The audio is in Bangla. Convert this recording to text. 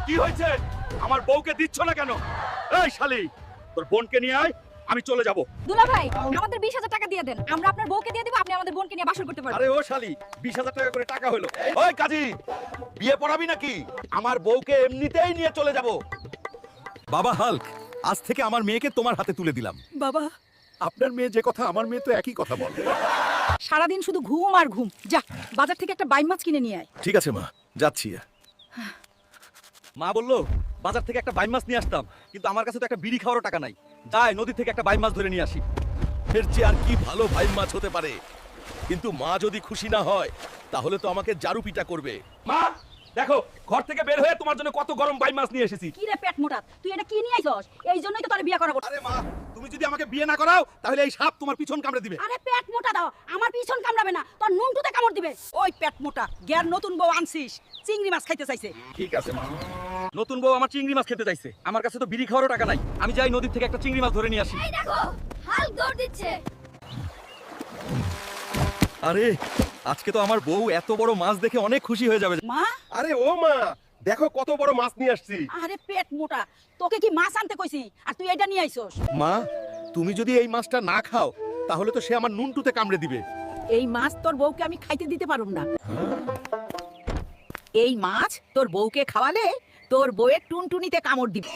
কি হয়েছে? আমার বউকে দিচ্ছ না কেন? এই শালি, তোর বোনকে নিয়ে আয়, আমি চলে যাব। দুলা ভাই, আমাদের 20,000 টাকা দিয়ে দেন, আমরা আপনার বউকে দিয়ে দিব, আপনি আমাদের বোনকে নিয়ে বাসর করতে পারবেন। আরে ও শালি, 20,000 টাকা করে টাকা হলো। ওই কাজী, বিয়ে পড়াবি নাকি? আমার বউকে এমনিতেই নিয়ে চলে যাব। বাবা হাল্ক, আজ থেকে আমার মেয়েকে তোমার হাতে তুলে দিলাম। বাবা, আপনার মেয়ে যে কথা, আমার মেয়ে তো একই কথা বলে। সারাদিন শুধু ঘুম আর ঘুম। যা, বাজার থেকে একটা বাইম মাছ কিনে নিয়ে আয়। ঠিক আছে মা, যাচ্ছি। মা বললো বাজার থেকে একটা বাইম মাছ নিয়ে আসতাম, কিন্তু আমার কাছে তো একটা বিড়ি খাওয়ারও টাকা নাই। যাই নদী থেকে একটা বাইম মাছ ধরে নিয়ে আসি। এর চেয়ে আর কি ভালো বাইম মাছ হতে পারে? কিন্তু মা যদি খুশি না হয় তাহলে তো আমাকে জারু পিটা করবে। মা দেখো, ঘর থেকে বের হয়ে তোমার জন্য কত গরম বাইম মাছ নিয়ে এসেছি। কি রে পেট মোটা, তুই এটা কি নিয়ে আইছস? এই জন্যই তো তোর বিয়ে করাবো। আরে মা, তুমি যদি আমাকে বিয়ে না করাও তাহলে এই সাপ তোমার পিছন কামড়ে দিবে। আরে পেট মোটা দাও, আমার পিছন কামড়াবে না, তোর নুনটুতে কামড় দিবে। ওই পেট মোটা, গ্যার নতুন বউ আনছিস, চিংড়ি মাছ খাইতে চাইছে। ঠিক আছে মা। নতুন বউ আমার চিংড়ি মাছ খেতে চাইছে, আমার কাছে তো বিড়ি খাওয়ারও টাকা নাই। আমি যাই নদী থেকে একটা চিংড়ি মাছ ধরে নিয়ে আসি। এই দেখো, হাল দৌড় দিচ্ছে। আরে আজকে তো আমার বউ এত বড় মাছ দেখে অনেক খুশি হয়ে যাবে। মা, আরে ও মা, দেখো কত বড় মাছ নিয়ে আসছি। আরে পেট মোটা, তোকে কি মাছ আনতে কইছি আর তুই এটা নিয়ে আইছস? মা, তুমি যদি এই মাছটা না খাও তাহলে তো সে আমার নুনটুতে কামড়ে দিবে। এই মাছ তোর বউকে আমি খাইতে দিতে পারুম না। এই মাছ তোর বউকে খাওয়ালে তোর বউয়ের টুনটুনিতে কামড় দিবে।